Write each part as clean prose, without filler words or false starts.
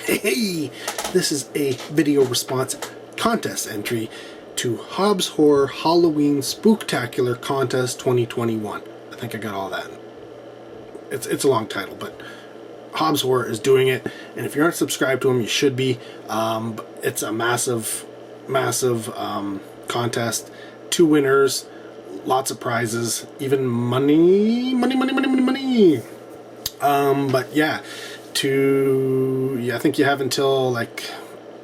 Hey, this is a video response contest entry to Hobbs Horror Halloween Spooktacular Contest 2021. I think I got all that. It's a long title, but Hobbs Horror is doing it, and if you aren't subscribed to him, you should be. It's a massive contest. 2 winners, lots of prizes, even money. But yeah, I think you have until like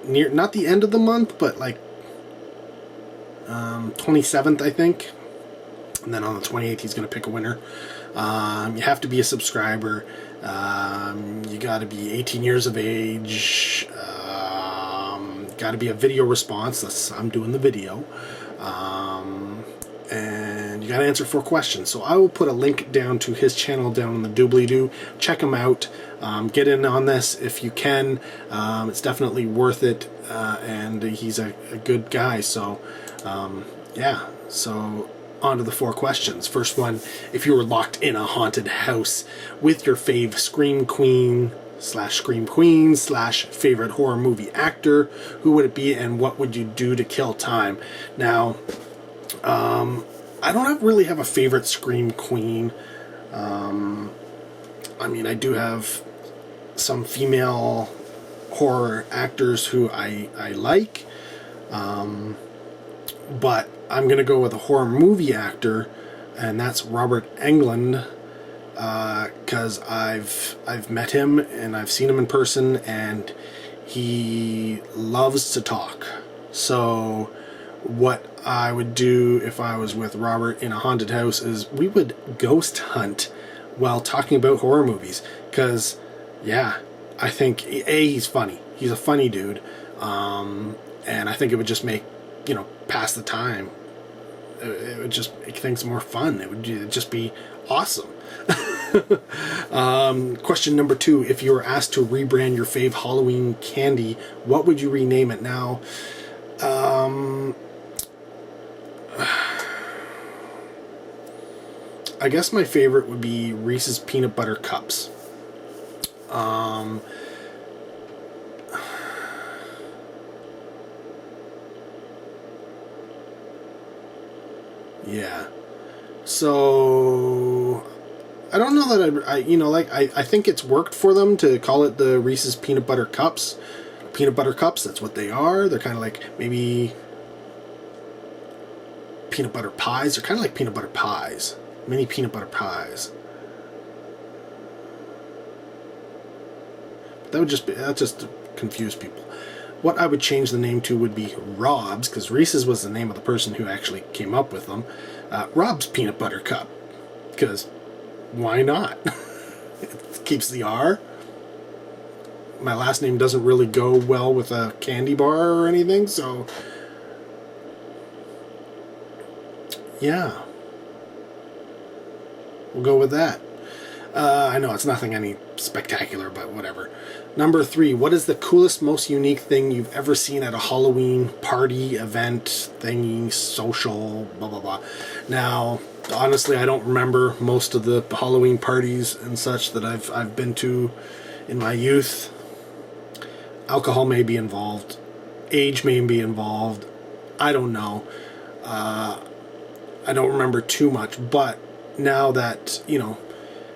not the end of the month, but like 27th, I think, and then on the 28th he's going to pick a winner. You have to be a subscriber. You got to be 18 years of age. Got to be a video response. I'm doing the video. And you got to answer 4 questions. So I will put a link down to his channel down in the doobly-doo. Check him out. Get in on this if you can. It's definitely worth it. And he's a good guy. So, yeah. So on to the 4 questions. First one: if you were locked in a haunted house with your fave Scream Queen / Scream Queen / favorite horror movie actor, who would it be and what would you do to kill time? Now, I don't really have a favorite Scream Queen. I mean, I do have some female horror actors who I like, but I'm gonna go with a horror movie actor, and that's Robert Englund, because I've met him and I've seen him in person, and he loves to talk. So what I would do if I was with Robert in a haunted house is we would ghost hunt while talking about horror movies, because yeah, I think he's funny. He's a funny dude, and I think it would just make, pass the time. It would just make things more fun. It would just be awesome. Question number 2: if you were asked to rebrand your fave Halloween candy, what would you rename it? Now, I guess my favorite would be Reese's Peanut Butter Cups. Yeah. So I don't know that I think it's worked for them to call it the Reese's Peanut Butter Cups. Peanut Butter Cups, that's what they are. They're kind of like maybe peanut butter pies. They're kind of like peanut butter pies. Mini peanut butter pies. That just confuse people. What I would change the name to would be Rob's, because Reese's was the name of the person who actually came up with them. Rob's Peanut Butter Cup, because why not? It keeps the R. My last name doesn't really go well with a candy bar or anything, so yeah, we'll go with that. I know it's nothing any spectacular, but whatever. Number 3: what is the coolest, most unique thing you've ever seen at a Halloween party, event, thingy, social, blah, blah, blah? Now, honestly, I don't remember most of the Halloween parties and such that I've been to in my youth. Alcohol may be involved. Age may be involved. I don't know. I don't remember too much, but now that,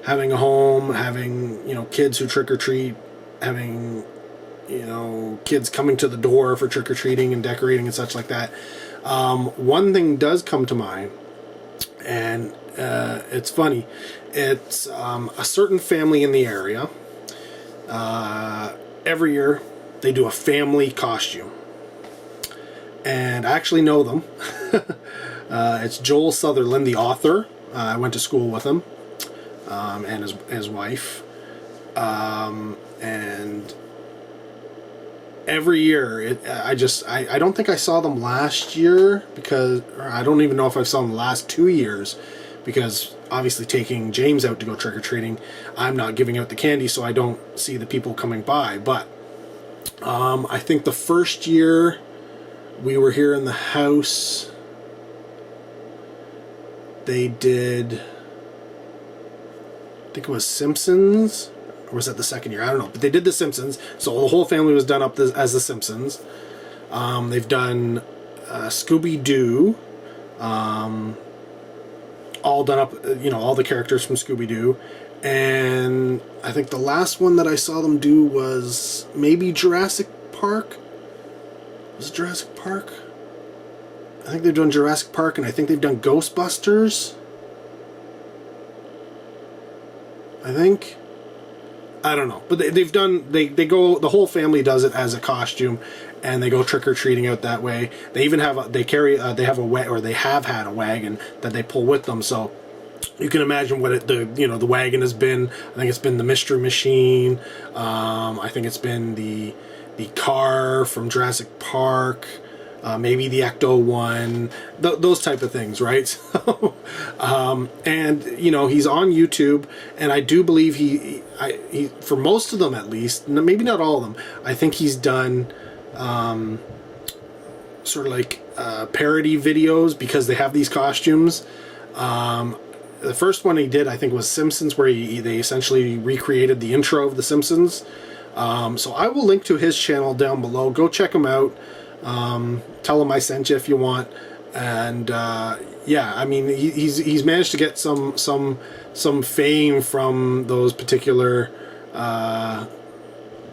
having a home, having, kids who trick-or-treat, having, kids coming to the door for trick-or-treating and decorating and such like that, one thing does come to mind, and it's funny. It's a certain family in the area. Every year they do a family costume, and I actually know them. It's Joel Sutherland, the author. I went to school with him, and his wife. And every year, I don't think I saw them last year, because I don't even know if I saw them the last 2 years, because obviously taking James out to go trick-or-treating, I'm not giving out the candy, so I don't see the people coming by. But I think the first year we were here in the house, they did, I think it was Simpsons or was that the second year? I don't know. But they did The Simpsons, so the whole family was done up as The Simpsons. They've done Scooby-Doo, all done up, all the characters from Scooby-Doo. And I think the last one that I saw them do was maybe Jurassic Park. Was it Jurassic Park? I think they've done Jurassic Park, and I think they've done Ghostbusters. I think. I don't know, but they've done. They go. The whole family does it as a costume, and they go trick or treating out that way. They even have they have had a wagon that they pull with them. So you can imagine what the wagon has been. I think it's been the Mystery Machine. I think it's been the car from Jurassic Park. Maybe the Ecto-1, those type of things, right? So, and he's on YouTube, and I do believe he for most of them at least, maybe not all of them. I think he's done sort of like parody videos because they have these costumes. The first one he did, I think, was Simpsons, where they essentially recreated the intro of The Simpsons. So I will link to his channel down below. Go check him out. Tell him I sent you if you want. And yeah, I mean, he's managed to get some fame from those particular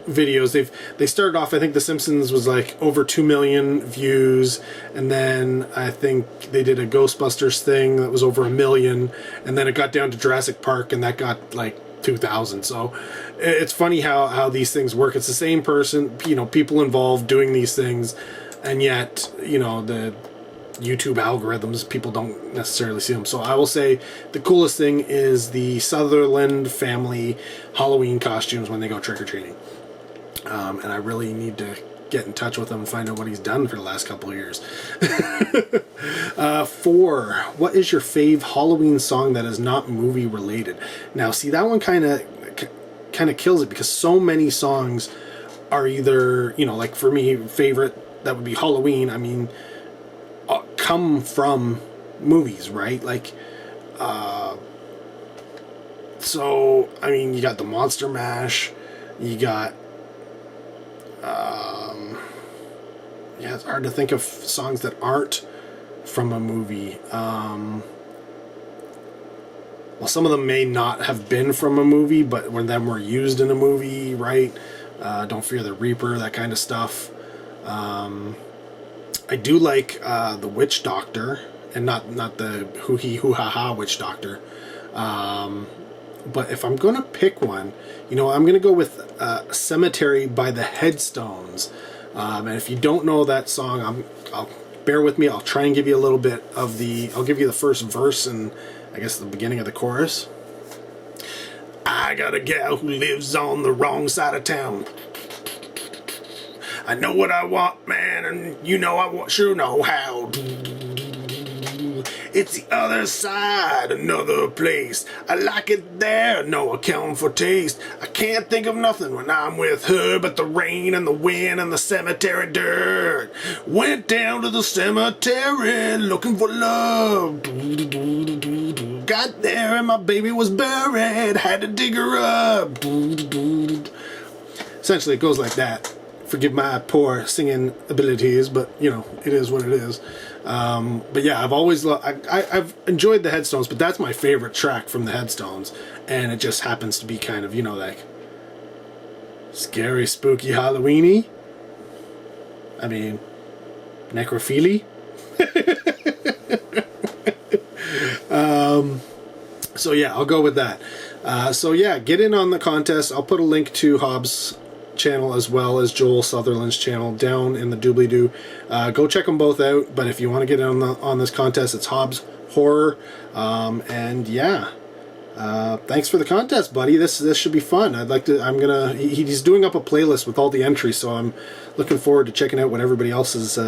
videos. They started off, I think The Simpsons was like over 2 million views, and then I think they did a Ghostbusters thing that was over 1 million, and then it got down to Jurassic Park, and that got like 2,000. So it's funny how these things work. It's the same person, people involved doing these things, and yet the YouTube algorithms, people don't necessarily see them. So I will say the coolest thing is the Sutherland family Halloween costumes when they go trick-or-treating. And I really need to get in touch with him and find out what he's done for the last couple of years. 4. What is your fave Halloween song that is not movie related? Now, see, that one kind of kills it, because so many songs are either, like for me, favorite, that would be Halloween. I mean, come from movies, right? Like, so, I mean, you got the Monster Mash, you got, yeah, it's hard to think of songs that aren't from a movie. Well, some of them may not have been from a movie, but when them were used in a movie, right? Don't Fear the Reaper, that kind of stuff. I do like the Witch Doctor, and not the hoo-hee hoo-ha-ha Witch Doctor. But if I'm going to pick one, I'm going to go with Cemetery by the Headstones. And if you don't know that song, I'll bear with me. I'll try and give you a little bit of I'll give you the first verse and I guess the beginning of the chorus. I got a gal who lives on the wrong side of town. I know what I want, man, and I sure know how. It's the other side, another place. I like it there, no accounting for taste. I can't think of nothing when I'm with her but the rain and the wind and the cemetery dirt. Went down to the cemetery looking for love. Got there and my baby was buried. Had to dig her up. Essentially, it goes like that. Forgive my poor singing abilities, but it is what it is. But yeah, I've always I've enjoyed the Headstones, but that's my favorite track from the Headstones, and it just happens to be kind of like scary, spooky, Halloweeny. I mean, necrophilia. So yeah, I'll go with that. So yeah, get in on the contest. I'll put a link to Hobbs' channel as well as Joel Sutherland's channel down in the doobly-doo. Go check them both out, but if you want to get in on this contest, it's Hobbs Horror. And yeah, thanks for the contest, buddy. This should be fun. He's doing up a playlist with all the entries, so I'm looking forward to checking out what everybody else is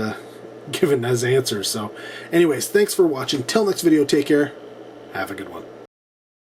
given as answers. So anyways, thanks for watching. Till next video, take care. Have a good one.